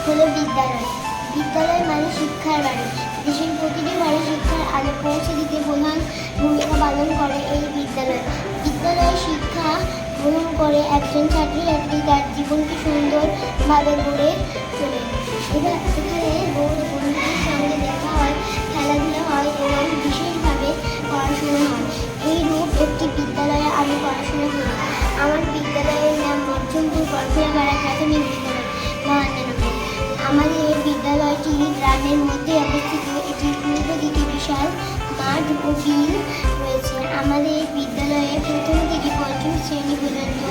হলো বিদ্যালয়। বিদ্যালয় মানে শিক্ষার বাড়ি। দেশের প্রতিটি ঘরে শিক্ষার আলো পৌঁছে দিতে প্রধান ভূমিকা পালন করে এই বিদ্যালয়। বিদ্যালয়ে শিক্ষা গ্রহণ করে একজন ছাত্রছাত্রী তার জীবনকে সুন্দরভাবে গড়ে তোলে। এখানে বহু বন্ধুদের সঙ্গে দেখা হয়, খেলাধুলা হয় এবং বিশেষভাবে পড়াশোনা হয়। এই রূপ একটি বিদ্যালয়ে আমি পড়াশোনা করি। আমার বিদ্যালয়ের নাম মধ্যমপুর গড়ফুলাপাড়া প্রাথমিক বিদ্যালয়, মহান্দানগর। আমাদের এই বিদ্যালয়টি গ্রামের মধ্যে অবস্থিত। এটির পূর্ব দিকে বিশাল মাঠ ও বিল রয়েছে। আমাদের এই বিদ্যালয়ে প্রথম থেকে পঞ্চম শ্রেণী পর্যন্ত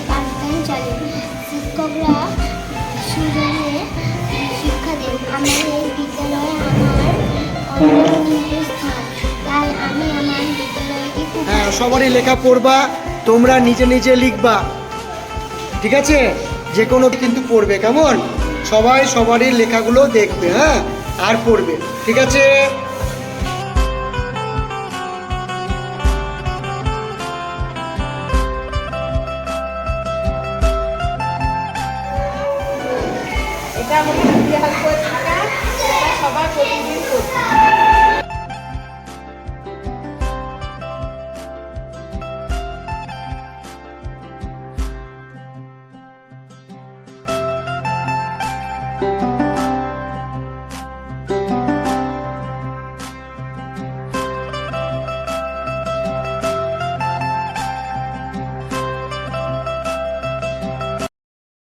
পাঠদান চলে। শিক্ষকরা সুযোগে শিক্ষা দেন। আমাদের এই বিদ্যালয় আমার অন্যতম স্থান, তাই আমি আমার বিদ্যালয়কে খুব সবারই লেখা পড়বা, তোমরা নিজে নিজে লিখবা, ঠিক আছে? যে কোনো কিন্তু পড়বে, কেমন? সবাই সবারই লেখাগুলো দেখবে, হ্যাঁ, আর পড়বে, ঠিক আছে? এটা আমাকে